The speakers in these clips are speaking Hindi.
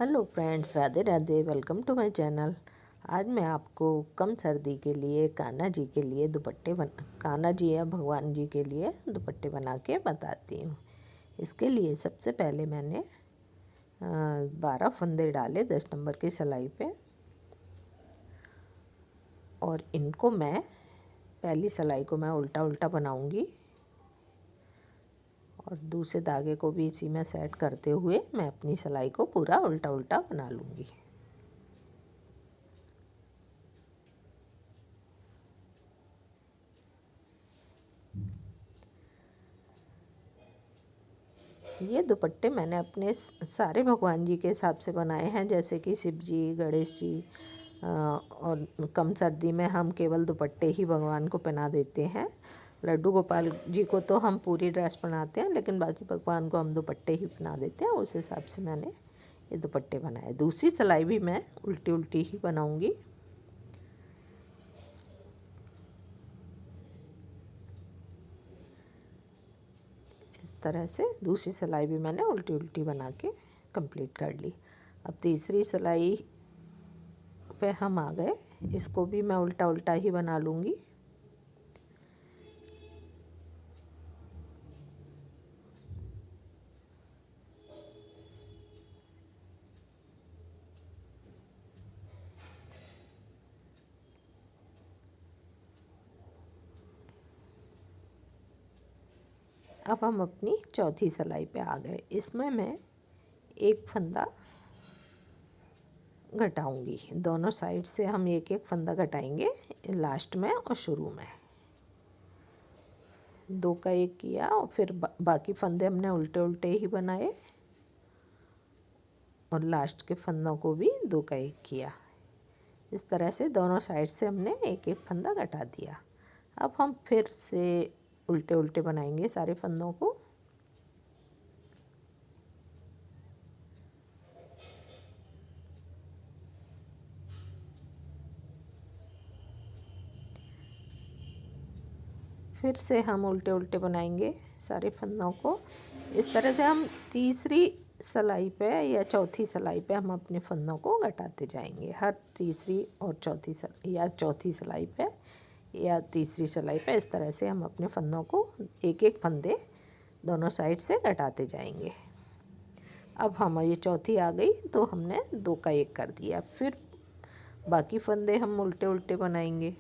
Hello friends, Radhe Radhe. Welcome to my channel. आज मैं आपको कम सर्दी के लिए कान्हा जी के लिए कान्हा जी या भगवान जी के लिए दुपट्टे बना के बताती हूँ। इसके लिए सबसे पहले मैंने 12 फंदे डाले 10 नंबर की सिलाई पे, और इनको मैं पहली सिलाई को मैं उल्टा उल्टा बनाऊँगी और दूसरे धागे को भी इसी में सेट करते हुए मैं अपनी सिलाई को पूरा उल्टा उल्टा बना लूँगी। ये दुपट्टे मैंने अपने सारे भगवान जी के हिसाब से बनाए हैं, जैसे कि शिव जी, गणेश जी। और कम सर्दी में हम केवल दुपट्टे ही भगवान को पहना देते हैं। लड्डू गोपाल जी को तो हम पूरी ड्रेस पहनाते हैं, लेकिन बाकी भगवान को हम दुपट्टे ही पहना देते हैं। उस हिसाब से मैंने ये दुपट्टे बनाए। दूसरी सिलाई भी मैं उल्टी उल्टी ही बनाऊंगी। इस तरह से दूसरी सिलाई भी मैंने उल्टी उल्टी बना के कंप्लीट कर ली। अब तीसरी सिलाई पे हम आ गए। इसको भी मैं उल्टा उल्टा ही बना लूँगी। अब हम अपनी चौथी सिलाई पे आ गए। इसमें मैं एक फंदा घटाऊंगी। दोनों साइड से हम एक एक फंदा घटाएंगे, लास्ट में और शुरू में। दो का एक किया और फिर बाकी फंदे हमने उल्टे उल्टे ही बनाए और लास्ट के फंदों को भी दो का एक किया। इस तरह से दोनों साइड से हमने एक एक फंदा घटा दिया। अब हम फिर से उल्टे उल्टे बनाएंगे सारे फंदों को। फिर से हम उल्टे उल्टे बनाएंगे सारे फंदों को। इस तरह से हम तीसरी सिलाई पे या चौथी सिलाई पे हम अपने फंदों को घटाते जाएंगे। हर तीसरी और चौथी चौथी सिलाई पे या तीसरी सिलाई पे इस तरह से हम अपने फंदों को एक एक फंदे दोनों साइड से घटाते जाएंगे। अब हमारी चौथी आ गई तो हमने दो का एक कर दिया। फिर बाकी फंदे हम उल्टे उल्टे बनाएंगे।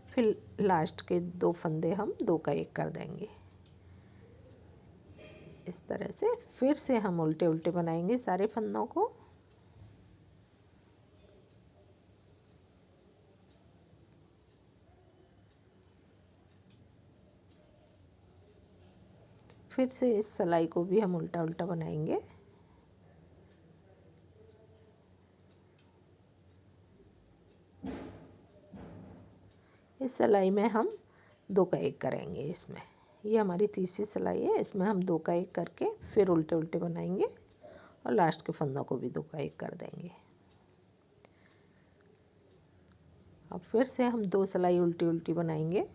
फिर लास्ट के दो फंदे हम दो का एक कर देंगे। इस तरह से फिर से हम उल्टे उल्टे बनाएंगे सारे फंदों को। फिर से इस सिलाई को भी हम उल्टा उल्टा बनाएंगे। इस सिलाई में हम दो का एक करेंगे। इसमें ये हमारी तीसरी सिलाई है। इसमें हम दो का एक करके फिर उल्टे उल्टे बनाएंगे और लास्ट के फंदों को भी दो का एक कर देंगे। अब फिर से हम दो सिलाई उल्टी उल्टी बनाएंगे।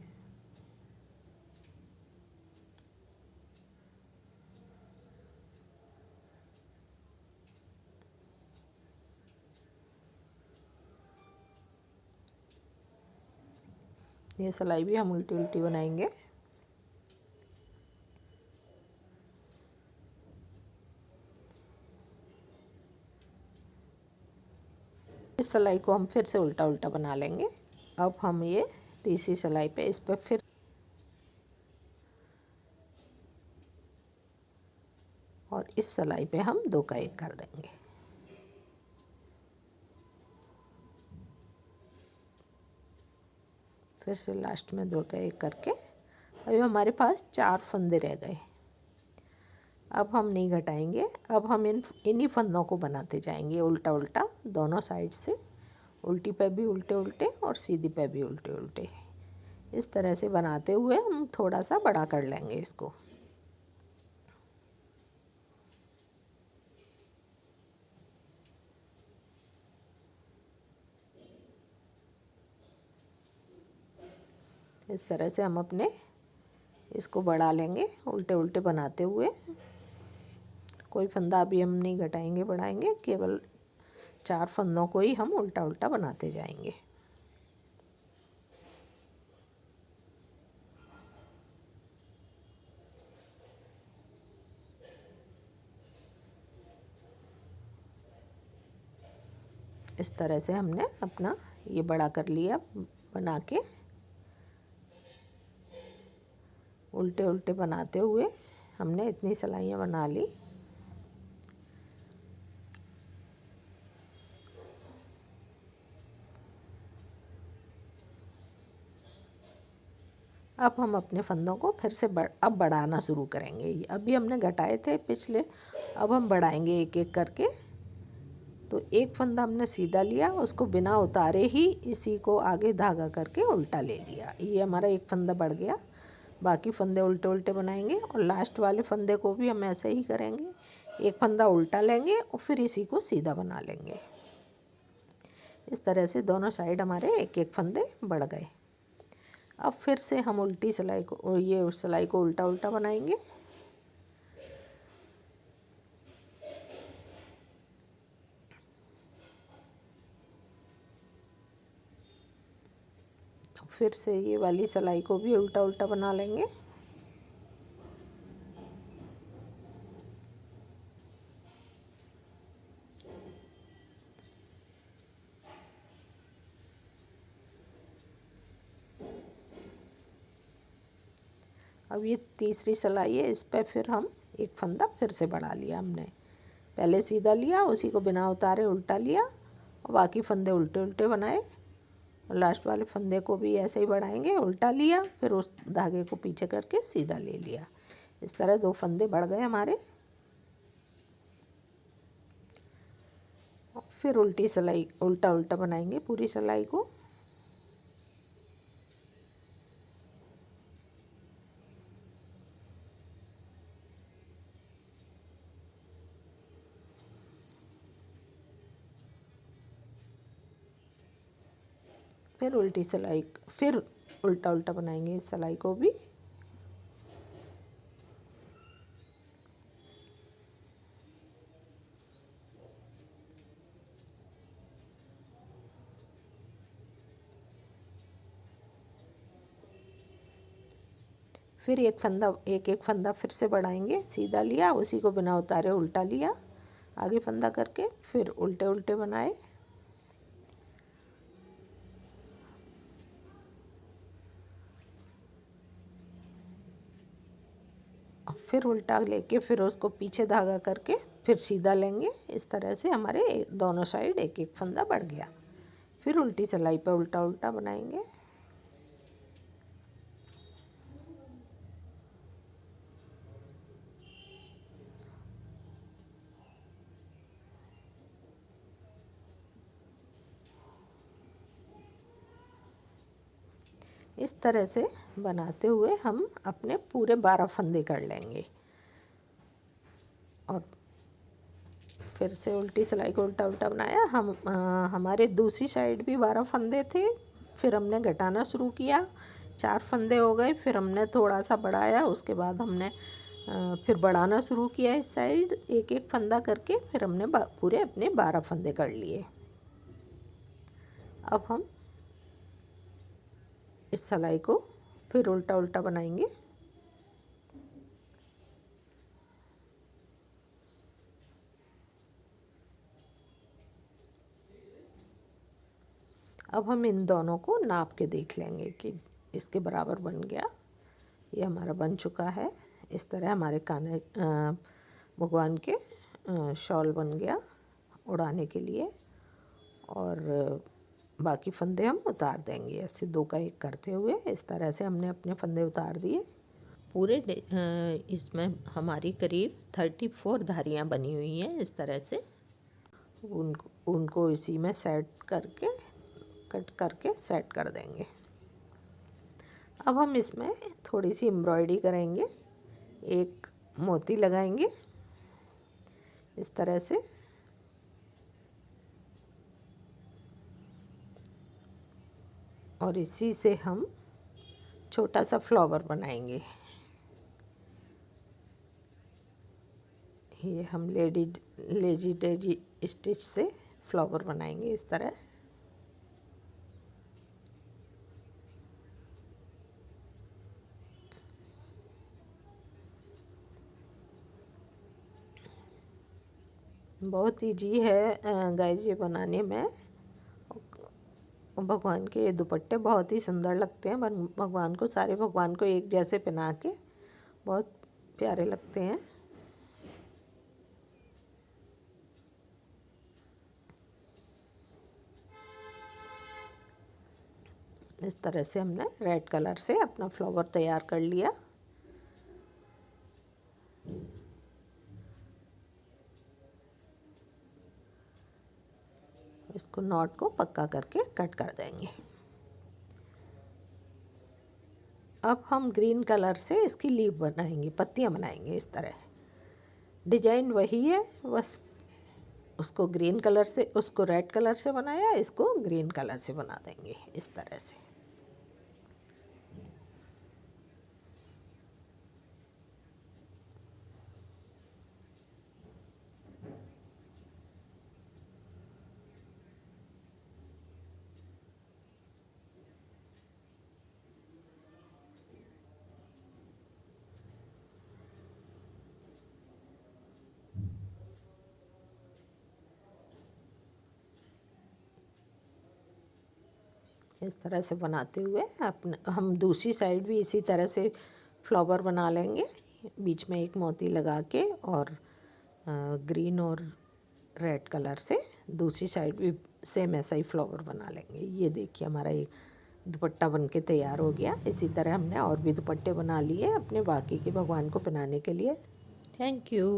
ये सिलाई भी हम उल्टी उल्टी बनाएंगे। इस सिलाई को हम फिर से उल्टा उल्टा बना लेंगे। अब हम ये तीसरी सिलाई पे इस पर फिर और इस सिलाई पे हम दो का एक कर देंगे। फिर से लास्ट में दो का एक करके अभी हमारे पास चार फंदे रह गए। अब हम नहीं घटाएंगे। अब हम इन्हीं फंदों को बनाते जाएंगे उल्टा उल्टा दोनों साइड से। उल्टी पे भी उल्टे उल्टे और सीधी पे भी उल्टे उल्टे। इस तरह से बनाते हुए हम थोड़ा सा बड़ा कर लेंगे इसको। इस तरह से हम अपने इसको बढ़ा लेंगे उल्टे उल्टे बनाते हुए। कोई फंदा अभी हम नहीं घटाएंगे बढ़ाएंगे, केवल 4 फंदों को ही हम उल्टा उल्टा बनाते जाएंगे। इस तरह से हमने अपना ये बड़ा कर लिया बना के। उल्टे उल्टे बनाते हुए हमने इतनी सिलाइयाँ बना ली। अब हम अपने फंदों को फिर से अब बढ़ाना शुरू करेंगे। अभी हमने घटाए थे पिछले, अब हम बढ़ाएंगे एक एक करके। तो एक फंदा हमने सीधा लिया, उसको बिना उतारे ही इसी को आगे धागा करके उल्टा ले लिया। ये हमारा एक फंदा बढ़ गया। बाकी फंदे उल्टे उल्टे बनाएंगे और लास्ट वाले फंदे को भी हम ऐसे ही करेंगे। एक फंदा उल्टा लेंगे और फिर इसी को सीधा बना लेंगे। इस तरह से दोनों साइड हमारे एक एक फंदे बढ़ गए। अब फिर से हम उल्टी सिलाई को, ये उस सिलाई को उल्टा उल्टा बनाएंगे। फिर से ये वाली सिलाई को भी उल्टा उल्टा बना लेंगे। अब ये तीसरी सिलाई है, इस पर फिर हम एक फंदा फिर से बढ़ा लिया हमने। पहले सीधा लिया, उसी को बिना उतारे उल्टा लिया और बाकी फंदे उल्टे उल्टे बनाए। और लास्ट वाले फंदे को भी ऐसे ही बढ़ाएंगे, उल्टा लिया, फिर उस धागे को पीछे करके सीधा ले लिया। इस तरह 2 फंदे बढ़ गए हमारे। फिर उल्टी सिलाई उल्टा उल्टा बनाएंगे पूरी सिलाई को। फिर उल्टी सिलाई, फिर उल्टा उल्टा बनाएंगे इस सिलाई को भी। फिर एक फंदा फिर से बढ़ाएंगे। सीधा लिया, उसी को बिना उतारे उल्टा लिया, आगे फंदा करके फिर उल्टे उल्टे बनाए। फिर उल्टा लेके फिर उसको पीछे धागा करके फिर सीधा लेंगे। इस तरह से हमारे दोनों साइड एक एक फंदा बढ़ गया। फिर उल्टी सिलाई पे उल्टा उल्टा बनाएंगे। इस तरह से बनाते हुए हम अपने पूरे 12 फंदे कर लेंगे। और फिर से उल्टी सिलाई को उल्टा उल्टा बनाया। हमारे दूसरी साइड भी 12 फंदे थे। फिर हमने घटाना शुरू किया, 4 फंदे हो गए। फिर हमने थोड़ा सा बढ़ाया, उसके बाद हमने फिर बढ़ाना शुरू किया इस साइड एक एक फंदा करके। फिर हमने पूरे अपने 12 फंदे कर लिए। अब हम इस सिलाई को फिर उल्टा उल्टा बनाएंगे। अब हम इन दोनों को नाप के देख लेंगे कि इसके बराबर बन गया। ये हमारा बन चुका है। इस तरह हमारे काने भगवान के शॉल बन गया उड़ाने के लिए। और बाकी फंदे हम उतार देंगे ऐसे 2 का 1 करते हुए। इस तरह से हमने अपने फंदे उतार दिए। पूरे इसमें हमारी करीब 34 धारियाँ बनी हुई हैं। इस तरह से उनको इसी में सेट करके कट करके सेट कर देंगे। अब हम इसमें थोड़ी सी एम्ब्रॉयडरी करेंगे, एक मोती लगाएंगे इस तरह से। और इसी से हम छोटा सा फ्लावर बनाएंगे। ये हम लेजी डेजी स्टिच से फ्लावर बनाएंगे इस तरह। बहुत इजी है गाइस ये बनाने में। भगवान के ये दुपट्टे बहुत ही सुंदर लगते हैं। भगवान को, सारे भगवान को एक जैसे पहना के बहुत प्यारे लगते हैं। इस तरह से हमने रेड कलर से अपना फ्लावर तैयार कर लिया। इसको नॉट को पक्का करके कट कर देंगे। अब हम ग्रीन कलर से इसकी लीफ बनाएंगे, पत्तियां बनाएंगे इस तरह। डिजाइन वही है, बस उसको ग्रीन कलर से, उसको रेड कलर से बनाया, इसको ग्रीन कलर से बना देंगे इस तरह से। इस तरह से बनाते हुए हम दूसरी साइड भी इसी तरह से फ्लावर बना लेंगे। बीच में एक मोती लगा के और ग्रीन और रेड कलर से दूसरी साइड भी सेम ऐसा ही फ्लावर बना लेंगे। ये देखिए हमारा ये दुपट्टा बनके तैयार हो गया। इसी तरह हमने और भी दुपट्टे बना लिए अपने बाकी के भगवान को पहनाने के लिए। Thank you.